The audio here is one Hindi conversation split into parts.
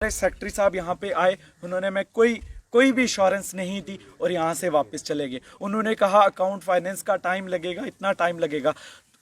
सेक्रेटरी साहब यहाँ पे आए, उन्होंने मैं कोई भी इंश्योरेंस नहीं दी और यहाँ से वापस चले गए। उन्होंने कहा अकाउंट फाइनेंस का टाइम लगेगा, इतना टाइम लगेगा।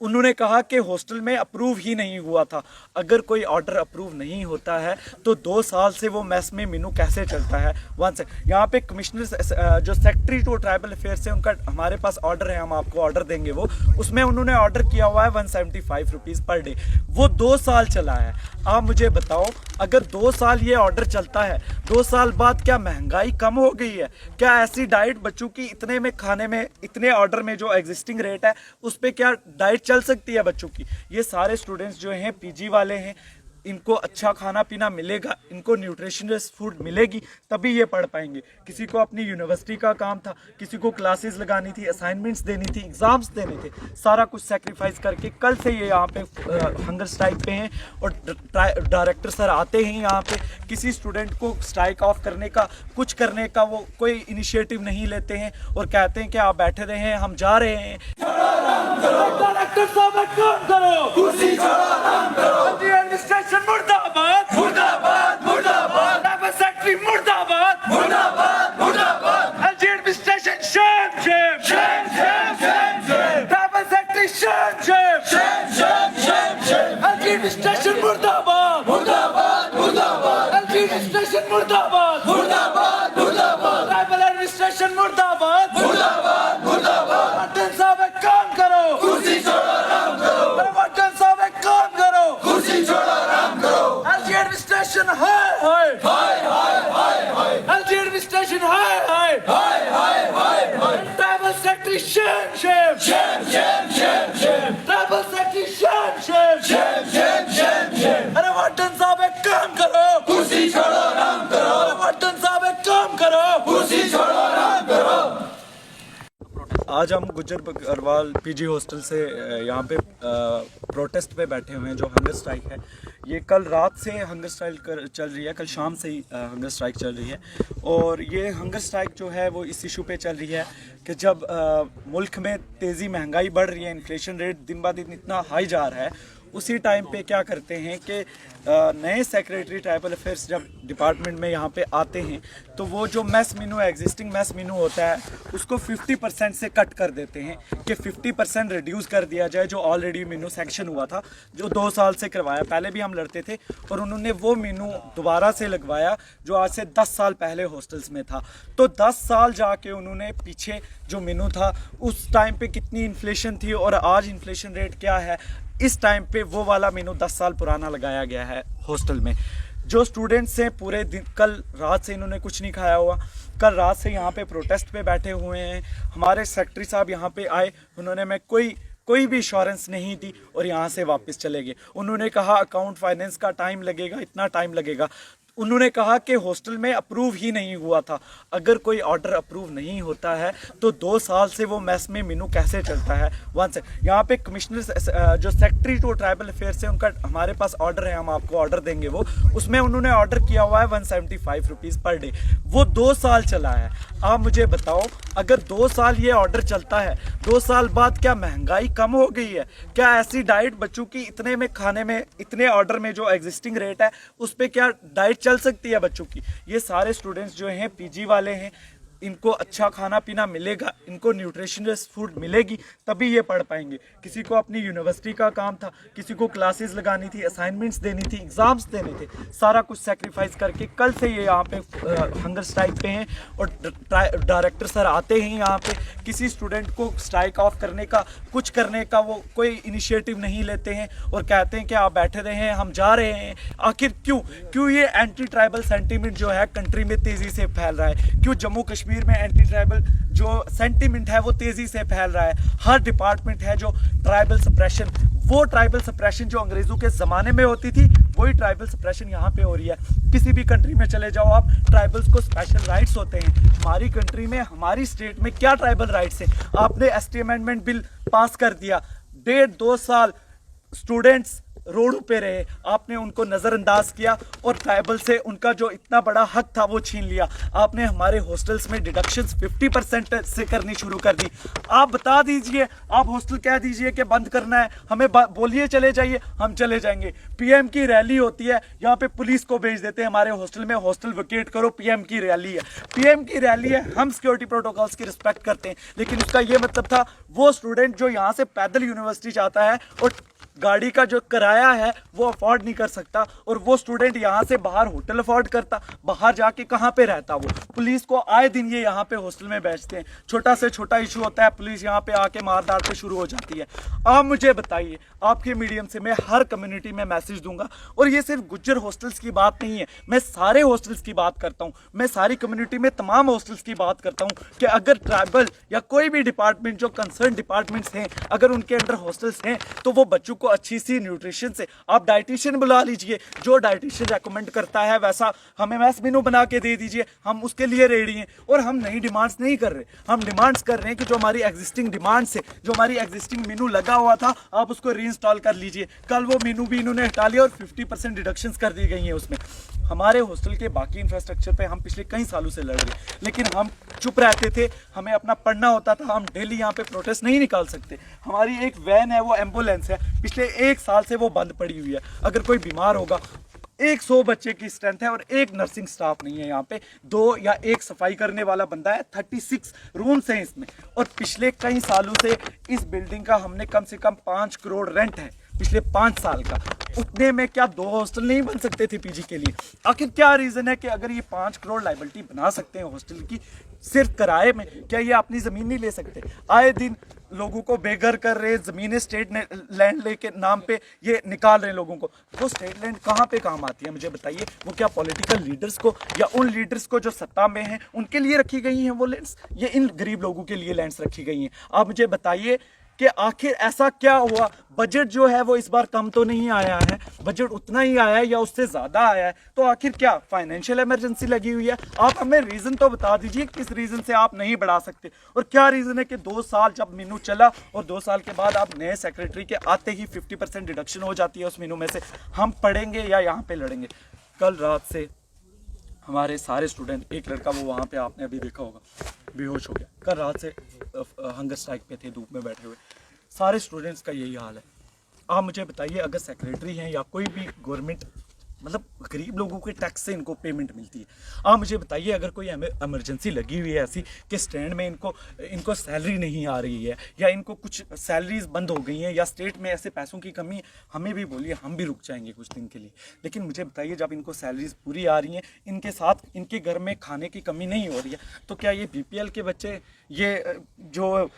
उन्होंने कहा कि हॉस्टल में अप्रूव ही नहीं हुआ था। अगर कोई ऑर्डर अप्रूव नहीं होता है तो 2 साल से वो मेस में मेनू कैसे चलता है। वन से यहाँ पे कमिश्नर जो सेक्रेटरी टू ट्राइबल अफेयर्स है, उनका हमारे पास ऑर्डर है, हम आपको ऑर्डर देंगे। वो उसमें उन्होंने ऑर्डर किया हुआ है 175 रुपीज़ पर डे। वो 2 साल चला है। आप मुझे बताओ, अगर 2 साल ये ऑर्डर चलता है, 2 साल बाद क्या महंगाई कम हो गई है? क्या ऐसी डाइट बच्चों की इतने में खाने में, इतने ऑर्डर में जो एग्जिस्टिंग रेट है उस पर क्या डाइट चल सकती है बच्चों की? ये सारे स्टूडेंट्स जो हैं पीजी वाले हैं, इनको अच्छा खाना पीना मिलेगा, इनको न्यूट्रिशनस फूड मिलेगी, तभी ये पढ़ पाएंगे। किसी को अपनी यूनिवर्सिटी का काम था, किसी को क्लासेस लगानी थी, असाइनमेंट्स देनी थी, एग्जाम्स देने थे, सारा कुछ सेक्रीफाइस करके कल से ये यहाँ पे हंगर स्ट्राइक पे हैं। और डायरेक्टर सर आते हैं यहाँ पे, किसी स्टूडेंट को स्ट्राइक ऑफ करने का, कुछ करने का वो कोई इनिशिएटिव नहीं लेते हैं और कहते हैं कि आप बैठे रहे हैं, हम जा रहे हैं। डायरेक्टर साहब काम करो, कुर्सी छोड़ो, काम करो। एडमिनिस्ट्रेशन मुर्दाबाद, मुर्दाबाद, मुर्दाबाद। ट्राइबल सेक्रेटरी मुर्दाबाद, मुर्दाबाद, मुर्दाबाद। LG administration shame, shame, shame, shame, shame, shame. Tribal secretary shame, shame, shame, shame, shame, shame. LG administration मुर्दाबाद, मुर्दाबाद, मुर्दाबाद। एलजी एडमिनिस्ट्रेशन मुर्दाबाद, मुर्दाबाद, मुर्दाबाद। ट्राइबल एडमिनिस्ट्रेशन मुर्दाबाद, मुर्दाबाद, मुर्दाबाद। पटन साहब काम करो, कुर्सी छोड़ो, आराम करो। पटन साहब काम करो, कुर्सी छोड़ो, आराम करो। एलजी एडमिनिस्ट्रेशन हाय हाय हाय हाय हाय हाय। एलजी एडमिनिस्ट्रेशन हाय हाय हाय हाय हाय हाय। Tribal secretary shame, shame, shame, shame, shame, shame. Tribal secretary shame, shame, shame, shame, shame, shame. अरे पटन साहब काम करो, कुर्सी छोड़ो, आराम करो। अरे पटन साहब काम करो, कुर्सी छोड़ो, आराम करो। आज हम गुज्जर बकरवाल पीजी हॉस्टल से यहाँ पे प्रोटेस्ट पे बैठे हुए हैं, जो हंगर स्ट्राइक है। ये कल रात से हंगर स्ट्राइक चल रही है, कल शाम से ही हंगर स्ट्राइक चल रही है। और ये हंगर स्ट्राइक जो है वो इस इशू पे चल रही है कि जब मुल्क में तेज़ी महंगाई बढ़ रही है, इन्फ्लेशन रेट दिन ब दिन इतना हाई जा रहा है, उसी टाइम पे क्या करते हैं कि नए सेक्रेटरी ट्राइबल अफेयर्स जब डिपार्टमेंट में यहाँ पे आते हैं तो वो जो मेस मेनू एग्जिस्टिंग मेस मेनू होता है उसको 50% से कट कर देते हैं कि 50% रिड्यूस कर दिया जाए, जो ऑलरेडी मेनू सैंक्शन हुआ था, जो 2 साल से करवाया। पहले भी हम लड़ते थे और उन्होंने वो मेनू दोबारा से लगवाया जो आज से 10 साल पहले हॉस्टल्स में था। तो 10 साल जाके उन्होंने पीछे जो मेनू था उस टाइम पे कितनी इन्फ्लेशन थी और आज इन्फ्लेशन रेट क्या है, इस टाइम पे वो वाला मेनू 10 साल पुराना लगाया गया है हॉस्टल में। जो स्टूडेंट्स हैं पूरे दिन, कल रात से इन्होंने कुछ नहीं खाया हुआ, कल रात से यहाँ पे प्रोटेस्ट पे बैठे हुए हैं। हमारे सेक्रेटरी साहब यहाँ पे आए, उन्होंने मैं कोई भी इंश्योरेंस नहीं दी और यहाँ से वापस चले गए। उन्होंने कहा अकाउंट फाइनेंस का टाइम लगेगा, इतना टाइम लगेगा। उन्होंने कहा कि हॉस्टल में अप्रूव ही नहीं हुआ था। अगर कोई ऑर्डर अप्रूव नहीं होता है तो 2 साल से वो मेस में मेनू कैसे चलता है। वन से यहाँ पे कमिश्नर जो सेक्रेटरी टू ट्राइबल अफेयर्स है, उनका हमारे पास ऑर्डर है, हम आपको ऑर्डर देंगे। वो उसमें उन्होंने ऑर्डर किया हुआ है 175 रुपीज़ पर डे। वो 2 साल चला है। आप मुझे बताओ, अगर 2 साल ये ऑर्डर चलता है, 2 साल बाद क्या महंगाई कम हो गई है? क्या ऐसी डाइट बच्चों की इतने में खाने में, इतने ऑर्डर में जो एग्जिस्टिंग रेट है उस पर क्या डाइट चल सकती है बच्चों की? ये सारे स्टूडेंट्स जो हैं पीजी वाले हैं, इनको अच्छा खाना पीना मिलेगा, इनको न्यूट्रिशनस फूड मिलेगी, तभी ये पढ़ पाएंगे। किसी को अपनी यूनिवर्सिटी का काम था, किसी को क्लासेस लगानी थी, असाइनमेंट्स देनी थी, एग्जाम्स देने थे, सारा कुछ सेक्रीफाइस करके कल से ये यहाँ पे हंगर स्ट्राइक पे हैं। और डायरेक्टर सर आते हैं यहाँ पे, किसी स्टूडेंट को स्ट्राइक ऑफ करने का, कुछ करने का वो कोई इनिशिएटिव नहीं लेते हैं और कहते हैं कि आप बैठे रहे हैं, हम जा रहे हैं। आखिर क्यों ये एंटी ट्राइबल सेंटीमेंट जो है कंट्री में तेज़ी से फैल रहा है? क्यों जम्मू कश्मीर में एंटी ट्राइबल जो सेंटीमेंट है वो तेजी से फैल रहा है? हर डिपार्टमेंट है जो ट्राइबल सप्रेशन, वो ट्राइबल सप्रेशन जो अंग्रेजों के ज़माने में होती थी, वही ट्राइबल सप्रेशन यहाँ पे हो रही है। किसी भी कंट्री में चले जाओ आप, ट्राइबल्स को स्पेशल राइट्स होते हैं। हमारी कंट्री में, हमारी स्टेट में क्या ट्राइबल राइट्स हैं? आपने एसटी अमेंडमेंट बिल पास कर दिया, 1.5-2 साल स्टूडेंट्स रोडों पे रहे, आपने उनको नज़रअंदाज किया और ट्राइबल से उनका जो इतना बड़ा हक था वो छीन लिया। आपने हमारे हॉस्टल्स में डिडक्शंस 50% से करनी शुरू कर दी। आप बता दीजिए, आप हॉस्टल कह दीजिए कि बंद करना है, हमें बोलिए चले जाइए, हम चले जाएंगे। पीएम की रैली होती है, यहाँ पे पुलिस को भेज देते हैं हमारे हॉस्टल में, हॉस्टल वेकेट करो, पीएम की रैली है। पीएम की रैली है, हम सिक्योरिटी प्रोटोकॉल्स की रिस्पेक्ट करते हैं, लेकिन उसका ये मतलब था वो स्टूडेंट जो यहाँ से पैदल यूनिवर्सिटी जाता है और गाड़ी का जो किराया है वो अफोर्ड नहीं कर सकता, और वो स्टूडेंट यहाँ से बाहर होटल अफोर्ड करता, बाहर जाके कहाँ पे रहता वो। पुलिस को आए दिन ये यहाँ पे हॉस्टल में बैठते हैं, छोटा से छोटा इशू होता है पुलिस यहाँ पे आके मार डाल पे शुरू हो जाती है। आप मुझे बताइए, आपके मीडियम से मैं हर कम्युनिटी में मैसेज दूंगा, और ये सिर्फ गुज्जर हॉस्टल्स की बात नहीं है, मैं सारे हॉस्टल्स की बात करता हूँ, मैं सारी कम्युनिटी में तमाम हॉस्टल्स की बात करता हूँ कि अगर ट्राइबल या कोई भी डिपार्टमेंट जो कंसर्न डिपार्टमेंट्स हैं, अगर उनके अंडर हॉस्टल्स हैं तो वो बच्चों को अच्छी सी न्यूट्रिशन से, आप डाइटिशियन बुला लीजिए, जो डाइटिशियन रेकमेंड करता है वैसा हमें मैस मेनू बना के दे दीजिए, हम उसके लिए रेडी हैं। और हम नई डिमांड्स नहीं कर रहे, हम डिमांड्स कर रहे हैं कि जो हमारी एग्जिस्टिंग डिमांड्स है, जो हमारी एग्जिस्टिंग मेनू लगा हुआ था, आप उसको रीइंस्टॉल कर लीजिए। कल वो मेनू भी इन्होंने हटा लिया और 50% डिडक्शंस कर दी गई हैं उसमें। हमारे हॉस्टल के बाकी इंफ्रास्ट्रक्चर पे हम पिछले कई सालों से लड़ रहे हैं, लेकिन हम चुप रहते थे, हमें अपना पढ़ना होता था, हम डेली यहाँ पे प्रोटेस्ट नहीं निकाल सकते। हमारी एक वैन है, वो एम्बुलेंस है, पिछले 1 साल से वो बंद पड़ी हुई है। अगर कोई बीमार होगा, 100 बच्चे की स्ट्रेंथ है और एक नर्सिंग स्टाफ नहीं है यहाँ पे, 2 या 1 सफाई करने वाला बंदा है, 36 रूम्स हैं इसमें, और पिछले कई सालों से इस बिल्डिंग का हमने कम से कम 5 करोड़ रेंट है पिछले 5 साल का। उतने में क्या 2 हॉस्टल नहीं बन सकते थे पीजी के लिए? आखिर क्या रीज़न है कि अगर ये 5 करोड़ लाइबिलिटी बना सकते हैं हॉस्टल की सिर्फ किराए में, क्या ये अपनी ज़मीन नहीं ले सकते? आए दिन लोगों को बेघर कर रहे, ज़मीनें स्टेट लैंड लेके नाम पे ये निकाल रहे हैं लोगों को। वो स्टेट लैंड कहाँ पे काम आती है मुझे बताइए? वो क्या पॉलिटिकल लीडर्स को या उन लीडर्स को जो सत्ता में हैं उनके लिए रखी गई हैं वो लैंड्स, ये इन गरीब लोगों के लिए लैंड्स रखी गई हैं? आप मुझे बताइए कि आखिर ऐसा क्या हुआ? बजट जो है वो इस बार कम तो नहीं आया है, बजट उतना ही आया है या उससे ज़्यादा आया है, तो आखिर क्या फाइनेंशियल इमरजेंसी लगी हुई है? आप हमें रीज़न तो बता दीजिए किस रीज़न से आप नहीं बढ़ा सकते, और क्या रीज़न है कि 2 साल जब मेनू चला और 2 साल के बाद आप नए सेक्रेटरी के आते ही 50% डिडक्शन हो जाती है उस मेनू में से। हम पढ़ेंगे या यहाँ पे लड़ेंगे? कल रात से हमारे सारे स्टूडेंट, एक लड़का वो वहाँ पे आपने अभी देखा होगा बेहोश हो गया, कल रात से हंगर स्ट्राइक पे थे, धूप में बैठे हुए। सारे स्टूडेंट्स का यही हाल है। आप मुझे बताइए, अगर सेक्रेटरी हैं या कोई भी गवर्नमेंट, मतलब गरीब लोगों के टैक्स से इनको पेमेंट मिलती है, आप मुझे बताइए अगर कोई इमरजेंसी लगी हुई है ऐसी कि स्टैंड में इनको सैलरी नहीं आ रही है, या इनको कुछ सैलरीज बंद हो गई हैं, या स्टेट में ऐसे पैसों की कमी, हमें भी बोलिए, हम भी रुक जाएंगे कुछ दिन के लिए। लेकिन मुझे बताइए, जब इनको सैलरीज पूरी आ रही हैं, इनके साथ इनके घर में खाने की कमी नहीं हो रही है, तो क्या ये BPL के बच्चे, ये जो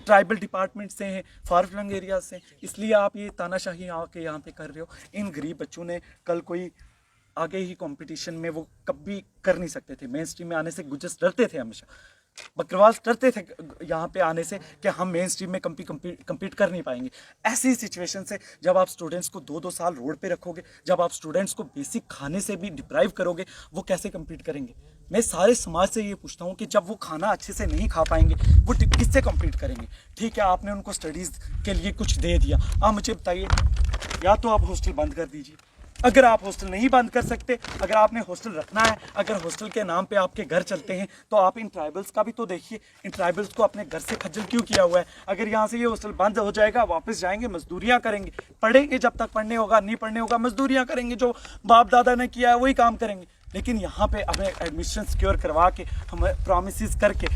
ट्राइबल डिपार्टमेंट से हैं, फार फ्लंग एरिया से, इसलिए आप ये तानाशाही आके यहाँ पे कर रहे हो? इन गरीब बच्चों ने कल कोई आगे ही कंपटीशन में वो कभी कर नहीं सकते थे। मेन स्ट्रीम में आने से गुजर्स डरते थे, हमेशा बकरवाल डरते थे यहाँ पे आने से कि हम मेन स्ट्रीम में कम्पीट कर नहीं पाएंगे। ऐसी सिचुएशन से जब आप स्टूडेंट्स को 2-2 साल रोड पे रखोगे, जब आप स्टूडेंट्स को बेसिक खाने से भी डिप्राइव करोगे, वो कैसे कम्पीट करेंगे? मैं सारे समाज से ये पूछता हूँ कि जब वो खाना अच्छे से नहीं खा पाएंगे, वो किससे कम्पीट करेंगे? ठीक है, आपने उनको स्टडीज़ के लिए कुछ दे दिया, आप मुझे बताइए, या तो आप हॉस्टल बंद कर दीजिए। अगर आप हॉस्टल नहीं बंद कर सकते, अगर आपने हॉस्टल रखना है, अगर हॉस्टल के नाम पे आपके घर चलते हैं, तो आप इन ट्राइबल्स का भी तो देखिए। इन ट्राइबल्स को अपने घर से खज्जल क्यों किया हुआ है? अगर यहाँ से ये हॉस्टल बंद हो जाएगा, वापस जाएंगे, मजदूरियाँ करेंगे, पढ़ेंगे जब तक पढ़ने होगा, नहीं पढ़ने होगा मजदूरियाँ करेंगे, जो बाप दादा ने किया है वही काम करेंगे। लेकिन यहाँ पे हमें एडमिशन सिक्योर करवा के, हमें प्रॉमिसेस करके,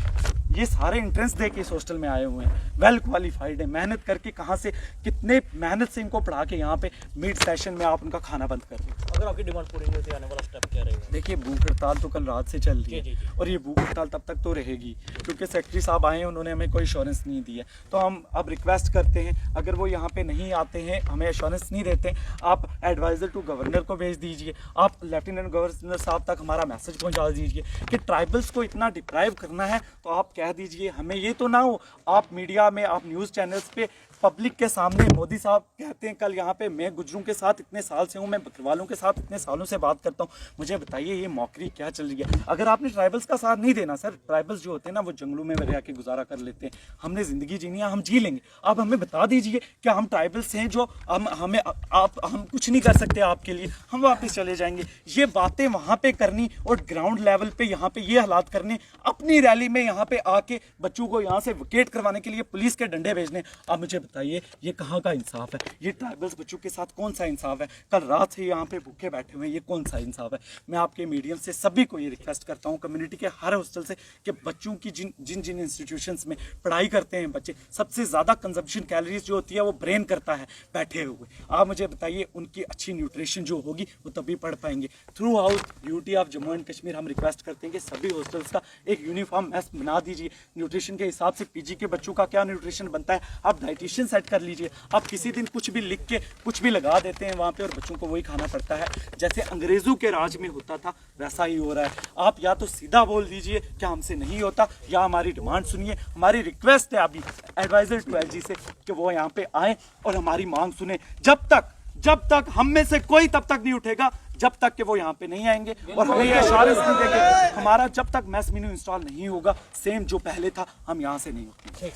ये सारे एंट्रेंस दे के इस हॉस्टल में आए हुए हैं, वेल क्वालिफाइड है, मेहनत करके, कहाँ से कितने मेहनत से इनको पढ़ा के यहाँ पे मिड सेशन में आप उनका खाना बंद कर दो। अगर आपकी डिमांड पूरी नहीं होती, आने वाला स्टेप क्या रहेगा? देखिए, भूख हड़ताल तो कल रात से चल रही है, और ये भूख हड़ताल तब तक तो रहेगी क्योंकि सेक्रेटरी साहब आए हैं, उन्होंने हमें कोई एश्योरेंस नहीं दी है। तो हम अब रिक्वेस्ट करते हैं, अगर वो यहाँ पे नहीं आते हैं, हमें एश्योरेंस नहीं देते, आप एडवाइज़र टू गवर्नर को भेज दीजिए, आप लेफ्टिनेंट गवर्नर साहब तक हमारा मैसेज पहुँचा दीजिए कि ट्राइबल्स को इतना डिप्राइव करना है, तो आप कह दीजिए। हमें ये तो ना हो आप मीडिया में, आप न्यूज़ चैनल्स पे पब्लिक के सामने मोदी साहब कहते हैं कल यहाँ पे मैं गुजरों के साथ इतने साल से हूँ, मैं बकरवालों के साथ इतने सालों से बात करता हूँ। मुझे बताइए ये मौकरी क्या चल रही है? अगर आपने ट्राइबल्स का साथ नहीं देना सर, ट्राइबल्स जो होते हैं ना वो जंगलों में रह के गुजारा कर लेते हैं, हमने ज़िंदगी जीनी है, हम जी लेंगे। आप हमें बता दीजिए क्या हम ट्राइबल्स हैं जो हम कुछ नहीं कर सकते आपके लिए, हम वापस चले जाएंगे? ये बातें वहाँ पे करनी और ग्राउंड लेवल पे यहाँ पे ये हालात करने, अपनी रैली में यहाँ पे आके बच्चों को यहाँ से विकेट करवाने के लिए पुलिस के डंडे भेजने, आप मुझे बताइए ये कहाँ का इंसाफ है? ये ट्राइबल्स बच्चों के साथ कौन सा इंसाफ है? कल रात से यहाँ पे भूखे बैठे हुए हैं, ये कौन सा इंसाफ है? मैं आपके मीडियम से सभी को ये रिक्वेस्ट करता हूँ, कम्युनिटी के हर हॉस्टल से, कि बच्चों की जिन इंस्टीट्यूशंस में पढ़ाई करते हैं बच्चे, सबसे ज़्यादा कंजप्शन कैलोरीज जो होती है वो ब्रेन करता है बैठे हुए। आप मुझे बताइए उनकी अच्छी न्यूट्रिशन जो होगी वो तभी पढ़ पाएंगे। Through out UT of Jammu and Kashmir हम रिक्वेस्ट करते हैं कि सभी हॉस्टल्स का एक यूनिफॉर्म मेस बना दीजिए। न्यूट्रिशन के हिसाब से पीजी के बच्चों का क्या न्यूट्रिशन बनता है आप डाइटिशियन सेट कर लीजिए। आप किसी दिन कुछ भी लिख के कुछ भी लगा देते हैं वहाँ पे और बच्चों को वही खाना पड़ता है। जैसे अंग्रेज़ों के राज में होता था वैसा ही हो रहा है। आप या तो सीधा बोल दीजिए क्या हमसे नहीं होता, या हमारी डिमांड सुनिए। हमारी रिक्वेस्ट है अभी एडवाइजर टू एलजी से कि वो यहाँ पे आए और हमारी मांग सुने। जब तक हम में से कोई तब तक नहीं उठेगा जब तक कि वो यहाँ पे नहीं आएंगे और हमें ये इशारे नहीं देंगे। हमारा जब तक मैस मेन्यू इंस्टॉल नहीं होगा सेम जो पहले था, हम यहाँ से नहीं उठेंगे।